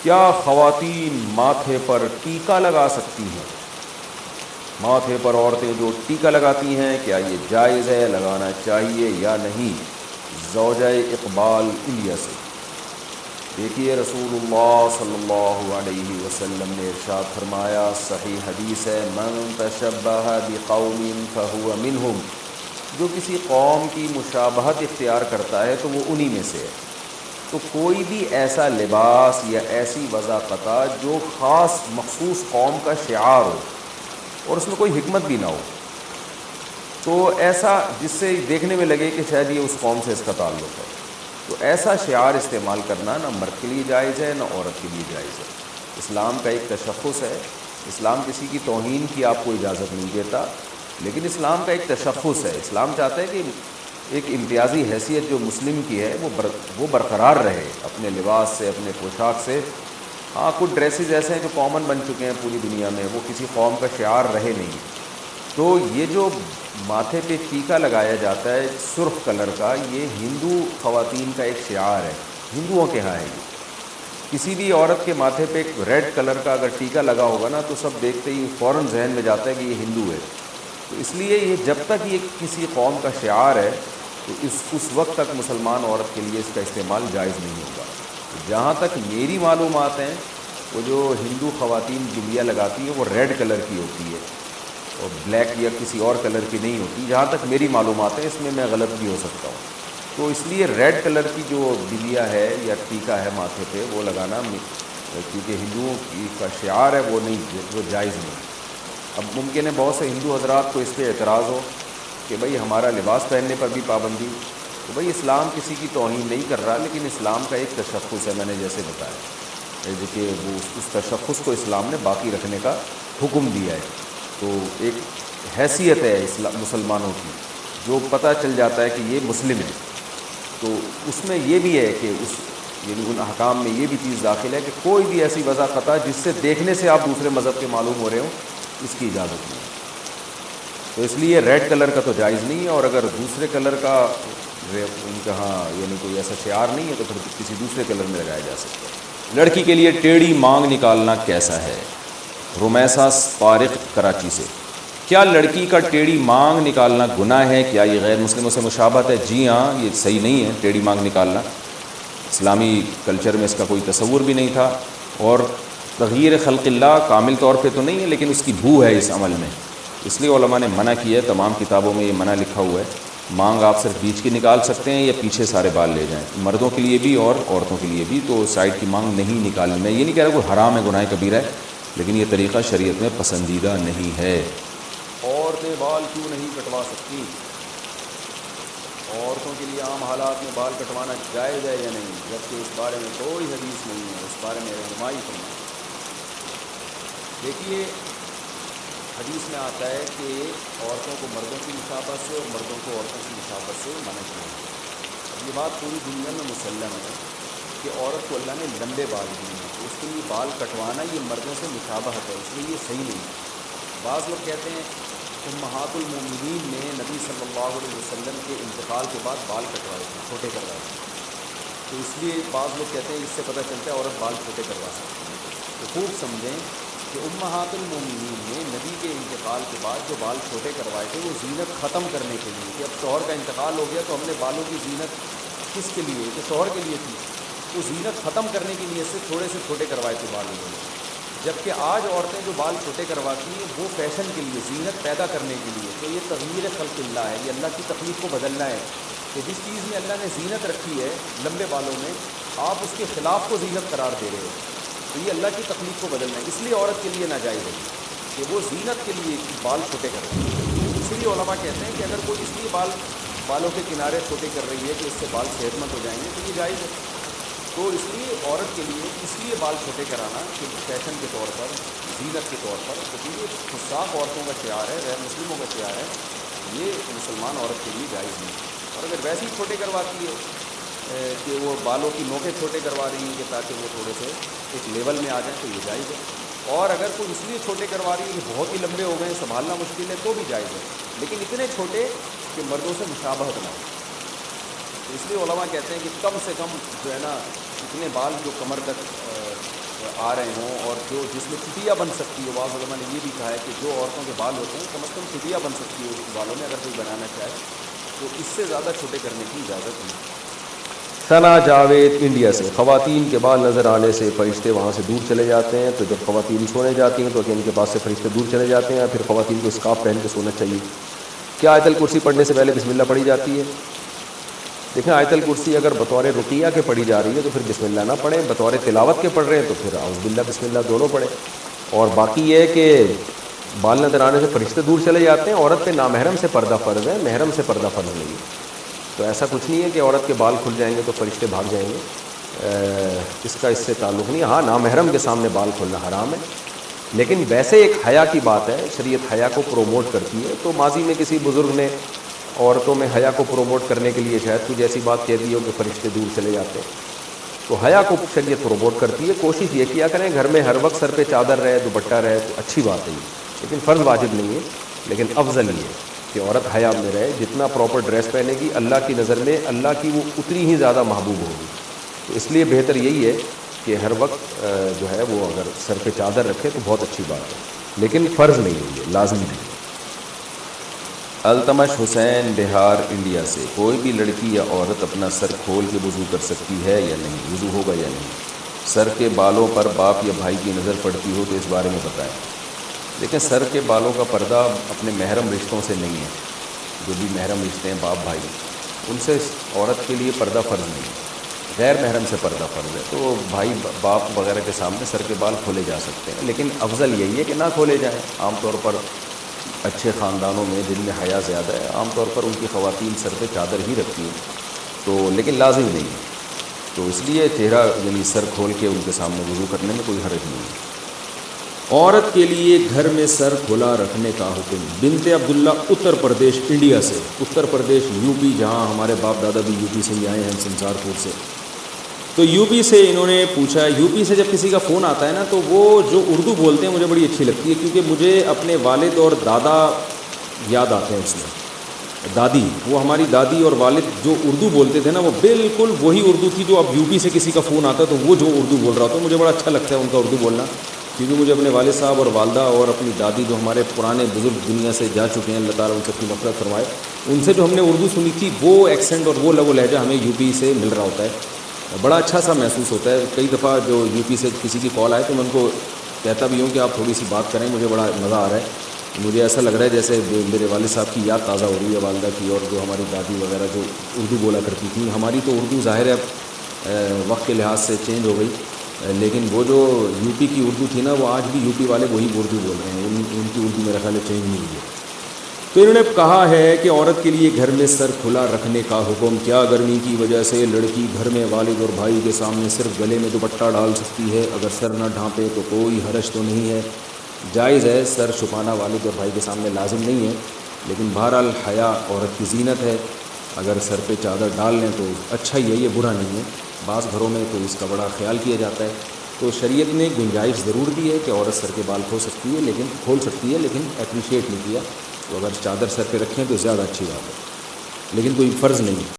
کیا خواتین ماتھے پر ٹیکا لگا سکتی ہیں؟ ماتھے پر عورتیں جو ٹیکا لگاتی ہیں، کیا یہ جائز ہے، لگانا چاہیے یا نہیں؟ زوجہ اقبال الیہ سے دیکھیے، رسول اللہ صلی اللہ علیہ وسلم نے ارشاد فرمایا، صحیح حدیث ہے، من تشبہ بقوم فہو منہم، جو کسی قوم کی مشابہت اختیار کرتا ہے تو وہ انہی میں سے ہے۔ تو کوئی بھی ایسا لباس یا ایسی وضاقت جو خاص مخصوص قوم کا شعار ہو اور اس میں کوئی حکمت بھی نہ ہو، تو ایسا جس سے دیکھنے میں لگے کہ شاید یہ اس قوم سے اس کا تعلق ہے، تو ایسا شعار استعمال کرنا نہ مرد کے لیے جائز ہے نہ عورت کے لیے جائز ہے۔ اسلام کا ایک تشخص ہے، اسلام کسی کی توہین کی آپ کو اجازت نہیں دیتا، لیکن اسلام کا ایک تشخص ہے۔ اسلام چاہتا ہے کہ ایک امتیازی حیثیت جو مسلم کی ہے وہ برقرار رہے، اپنے لباس سے، اپنے پوشاک سے۔ ہاں، کچھ ڈریسز ایسے ہیں جو کامن بن چکے ہیں پوری دنیا میں، وہ کسی قوم کا شعار رہے نہیں۔ تو یہ جو ماتھے پہ ٹیکا لگایا جاتا ہے سرخ کلر کا، یہ ہندو خواتین کا ایک شعار ہے، ہندوؤں کے ہاں ہے یہ۔ کسی بھی عورت کے ماتھے پہ ایک ریڈ کلر کا اگر ٹیکا لگا ہوگا نا، تو سب دیکھتے ہی فوراً ذہن میں جاتا ہے کہ یہ ہندو ہے۔ تو اس لیے یہ جب تک یہ کسی قوم کا شعار ہے تو اس وقت تک مسلمان عورت کے لیے اس کا استعمال جائز نہیں ہوگا۔ جہاں تک میری معلومات ہیں، وہ جو ہندو خواتین بندیاں لگاتی ہیں وہ ریڈ کلر کی ہوتی ہے اور بلیک یا کسی اور کلر کی نہیں ہوتی، جہاں تک میری معلومات ہے، اس میں غلط بھی ہو سکتا ہوں۔ تو اس لیے ریڈ کلر کی جو بندیا ہے یا ٹیکا ہے ماتھے پہ، وہ لگانا کیونکہ ہندوؤں کا شعار ہے، وہ جائز نہیں۔ اب ممکن ہے بہت سے ہندو حضرات کو اس پہ اعتراض ہو کہ بھئی ہمارا لباس پہننے پر بھی پابندی، تو بھئی اسلام کسی کی توہین نہیں کر رہا، لیکن اسلام کا ایک تشخص ہے، میں نے جیسے بتایا کہ وہ اس تشخص کو اسلام نے باقی رکھنے کا حکم دیا ہے۔ تو ایک حیثیت ہے مسلمانوں کی، جو پتہ چل جاتا ہے کہ یہ مسلم ہے، تو اس میں یہ بھی ہے کہ یعنی ان احکام میں یہ بھی چیز داخل ہے کہ کوئی بھی ایسی وضاقت جس سے دیکھنے سے آپ دوسرے مذہب کے معلوم ہو رہے ہوں، اس کی اجازت نہیں ہے۔ تو اس لیے ریڈ کلر کا تو جائز نہیں ہے، اور اگر دوسرے کلر کا ان کا ہاں یعنی کوئی ایسا شعار نہیں ہے تو پھر کسی دوسرے کلر میں لگایا جا سکتا ہے۔ لڑکی کے لیے ٹیڑھی مانگ نکالنا کیسا ہے؟ رمیسا طارق کراچی سے، کیا لڑکی کا ٹیڑھی مانگ نکالنا گناہ ہے؟ کیا یہ غیر مسلموں سے مشابہت ہے؟ جی ہاں، یہ صحیح نہیں ہے ٹیڑھی مانگ نکالنا، اسلامی کلچر میں اس کا کوئی تصور بھی نہیں تھا، اور تغییر خلق اللہ کامل طور پہ تو نہیں ہے، لیکن اس کی بو ہے اس عمل میں، اس لیے علماء نے منع کیا ہے، تمام کتابوں میں یہ منع لکھا ہوا ہے۔ مانگ آپ صرف بیچ کی نکال سکتے ہیں یا پیچھے سارے بال لے جائیں، مردوں کے لیے بھی اور عورتوں کے لیے بھی، تو سائڈ کی مانگ نہیں نکالنی۔ میں یہ نہیں کہہ رہا کوئی حرام ہے، گناہ کبیرہ ہے، لیکن یہ طریقہ شریعت میں پسندیدہ نہیں ہے۔ عورتیں بال کیوں نہیں کٹوا سکتی؟ عورتوں کے لیے عام حالات میں بال کٹوانا جائز ہے یا نہیں؟ جبکہ اس بارے میں کوئی حدیث نہیں ہے، اس بارے میں رہنمائی فرمائیں۔ دیکھیے، حدیث میں آتا ہے کہ عورتوں کو مردوں کی مشابہت سے اور مردوں کو عورتوں کی مشابہت سے منع کیا ہے۔ اب یہ بات پوری دنیا میں مسلم ہے کہ عورت کو اللہ نے لمبے بال دیے ہیں، تو اس کے لیے بال کٹوانا یہ مردوں سے مشابہت ہے، اس لیے یہ صحیح نہیں ہے۔ بعض لوگ کہتے ہیں امہات المومنین نے نبی صلی اللہ علیہ وسلم کے انتقال کے بعد بال کٹوائے تھے، چھوٹے کروائے تھے، تو اس لیے بعض لوگ کہتے ہیں اس سے پتہ چلتا ہے عورت بال چھوٹے کروا سکتی ہے۔ تو خوب سمجھیں کہ امہات المومنین نے نبی کے انتقال کے بعد جو بال چھوٹے کروائے تھے وہ زینت ختم کرنے کے لیے، کہ اب شوہر کا انتقال ہو گیا تو ہم نے بالوں کی زینت کس کے لیے؟ کہ شوہر کے لیے تھی، وہ زینت ختم کرنے کی نیت سے تھوڑے سے چھوٹے کروائے تھے بال انہوں نے۔ جبکہ آج عورتیں جو بال چھوٹے کرواتی ہیں وہ فیشن کے لیے، زینت پیدا کرنے کے لیے، تو یہ تغییر خلق اللہ ہے، یہ اللہ کی تخلیق کو بدلنا ہے۔ کہ جس چیز میں اللہ نے زینت رکھی ہے لمبے بالوں میں، آپ اس کے خلاف کو زینت قرار دے رہے ہو، تو یہ اللہ کی تخلیق کو بدلنا ہے۔ اس لیے عورت کے لیے ناجائز ہے کہ وہ زینت کے لیے بال چھوٹے کر رہی ہے۔ اسی لیے علماء کہتے ہیں کہ اگر کوئی اس لیے بالوں کے کنارے چھوٹے کر رہی ہے کہ اس سے بال صحت مند ہو جائیں گے تو یہ جائز ہے۔ تو اس لیے عورت کے لیے اس لیے بال چھوٹے کرانا کہ فیشن کے طور پر، زینت کے طور پر، تو یہ فساق عورتوں کا شعار ہے، غیر مسلموں کا شعار ہے، یہ مسلمان عورت کے لیے جائز نہیں۔ اور اگر ویسے ہی چھوٹے کرواتی ہے کہ وہ بالوں کی نوکیں چھوٹے کروا رہی ہیں کہ تاکہ وہ تھوڑے سے ایک لیول میں آ جائیں، تو یہ جائز ہے۔ اور اگر کوئی اس لیے چھوٹے کروا رہی ہے کہ بہت ہی لمبے ہو گئے ہیں، سنبھالنا مشکل ہے، تو بھی جائز ہے، لیکن اتنے چھوٹے کہ مردوں سے مشابہت نہ ہو۔ تو اس لیے علماء کہتے ہیں کہ کم سے کم جو ہے نا اتنے بال جو کمر تک آ رہے ہوں اور جو جس میں چٹیا بن سکتی ہے، بعض علماء نے یہ بھی کہا ہے کہ جو عورتوں کے بال ہوتے ہیں کم از کم چٹیا بن سکتی ہے اس بالوں میں، اگر کوئی بنانا چاہے تو اس سے زیادہ چھوٹے کرنے کی اجازت نہیں۔ ثنا جاوید انڈیا سے، خواتین کے بال نظر آنے سے فرشتے وہاں سے دور چلے جاتے ہیں، تو جب خواتین سونے جاتی ہیں تو ان کے پاس سے فرشتے دور چلے جاتے ہیں، پھر خواتین کو اسکارف پہن کے سونا چاہیے۔ کیا آیت الکرسی پڑھنے سے پہلے بسم اللہ پڑھی جاتی ہے؟ دیکھیں آیت الکرسی اگر بطور رقیہ کے پڑھی جا رہی ہے تو پھر بسم اللہ نہ پڑھیں، بطور تلاوت کے پڑھ رہے ہیں تو پھر اعوذ باللہ بسم اللہ دونوں پڑھیں۔ اور باقی یہ ہے کہ بال نظر آنے سے فرشتے دور چلے جاتے ہیں، عورت پہ نامحرم سے پردہ فرض ہے، محرم سے پردہ فرض نہیں ہے۔ تو ایسا کچھ نہیں ہے کہ عورت کے بال کھل جائیں گے تو فرشتے بھاگ جائیں گے، اس کا اس سے تعلق نہیں۔ ہاں نامحرم کے سامنے بال کھولنا حرام ہے، لیکن ویسے ایک حیا کی بات ہے، شریعت حیا کو پروموٹ کرتی ہے۔ تو ماضی میں کسی بزرگ نے عورتوں میں حیا کو پروموٹ کرنے کے لیے شاید کچھ ایسی بات کہہ دی ہو کہ فرشتے دور چلے جاتے ہیں، تو حیا کو شریعت پروموٹ کرتی ہے۔ کوشش یہ کیا کریں گھر میں ہر وقت سر پہ چادر رہے، دوپٹہ رہے، تو اچھی بات ہے یہ، لیکن فرض واجب نہیں ہے، لیکن افضل یہ ہے کہ عورت حیا میں رہے، جتنا پراپر ڈریس پہنے گی اللہ کی نظر میں اللہ کی وہ اتنی ہی زیادہ محبوب ہوگی۔ تو اس لیے بہتر یہی ہے کہ ہر وقت جو ہے وہ اگر سر پہ چادر رکھے تو بہت اچھی بات ہے، لیکن فرض نہیں ہے، یہ لازمی نہیں ہے۔ التمش حسین بہار انڈیا سے، کوئی بھی لڑکی یا عورت اپنا سر کھول کے وضو کر سکتی ہے یا نہیں؟ وضو ہوگا یا نہیں؟ سر کے بالوں پر باپ یا بھائی کی نظر پڑتی ہو تو اس بارے میں بتائیں۔ لیکن سر کے بالوں کا پردہ اپنے محرم رشتوں سے نہیں ہے، جو بھی محرم رشتے ہیں باپ بھائی ان سے عورت کے لیے پردہ فرض نہیں ہے، غیر محرم سے پردہ فرض ہے۔ تو بھائی باپ وغیرہ کے سامنے سر کے بال کھولے جا سکتے ہیں، لیکن افضل یہی ہے کہ نہ کھولے جائیں۔ عام طور پر اچھے خاندانوں میں جن میں حیا زیادہ ہے عام طور پر ان کی خواتین سر پہ چادر ہی رکھتی ہیں، تو لیکن لازم نہیں ہے، تو اس لیے چہرہ یعنی سر کھول کے ان کے سامنے وضو کرنے میں کوئی حرج نہیں ہے۔ عورت کے لیے گھر میں سر کھلا رکھنے کا حکم، بنت عبداللہ اتر پردیش انڈیا سے، اتر پردیش یو پی، جہاں ہمارے باپ دادا بھی یو پی سے ہی آئے ہیں، سنسار پور سے۔ تو یو پی سے انہوں نے پوچھا، یو پی سے جب کسی کا فون آتا ہے نا تو وہ جو اردو بولتے ہیں مجھے بڑی اچھی لگتی ہے، کیونکہ مجھے اپنے والد اور دادا یاد آتے ہیں اس میں۔ دادی، وہ ہماری دادی اور والد جو اردو بولتے تھے نا وہ بالکل وہی اردو تھی جو اب یو پی سے کسی کا فون آتا ہے تو وہ جو اردو بول رہا ہوتا ہے مجھے بڑا اچھا لگتا ہے ان کا اردو بولنا، کیونکہ مجھے اپنے والد صاحب اور والدہ اور اپنی دادی جو ہمارے پرانے بزرگ دنیا سے جا چکے ہیں، اللہ تعالیٰ ان سب کی مغفرت فرمائے، ان سے جو ہم نے اردو سنی تھی وہ ایکسنٹ اور وہ لب و لہجہ ہمیں یو پی سے مل رہا ہوتا ہے، بڑا اچھا سا محسوس ہوتا ہے۔ کئی دفعہ جو یو پی سے کسی کی کال آئے تو میں ان کو کہتا بھی ہوں کہ آپ تھوڑی سی بات کریں، مجھے بڑا مزہ آ رہا ہے، مجھے ایسا لگ رہا ہے جیسے میرے والد صاحب کی یاد تازہ ہو رہی ہے، والدہ کی، اور جو ہماری دادی وغیرہ جو اردو بولا کرتی تھیں۔ ہماری تو اردو ظاہر ہے وقت کے لحاظ سے چینج ہو گئی، لیکن وہ جو یو پی کی اردو تھی نا وہ آج بھی یو پی والے وہی اردو بول رہے ہیں، ان کی اردو میرا خیال ہے چینج نہیں ہوئی ہے۔ تو انہوں نے کہا ہے کہ عورت کے لیے گھر میں سر کھلا رکھنے کا حکم، کیا گرمی کی وجہ سے لڑکی گھر میں والد اور بھائی کے سامنے صرف گلے میں دوپٹہ ڈال سکتی ہے؟ اگر سر نہ ڈھانپے تو کوئی حرج تو نہیں ہے؟ جائز ہے، سر چھپانا والد اور بھائی کے سامنے لازم نہیں ہے، لیکن بہرحال حیا عورت کی زینت ہے، اگر سر پہ چادر ڈال لیں تو اچھا ہی ہے، یہ برا نہیں ہے۔ بعض گھروں میں تو اس کا بڑا خیال کیا جاتا ہے، تو شریعت نے گنجائش ضرور دی ہے کہ عورت سر کے بال کھول سکتی ہے، لیکن اپریشیٹ نہیں کیا، تو اگر چادر سر پہ رکھیں تو زیادہ اچھی بات ہے، لیکن کوئی فرض نہیں ہے۔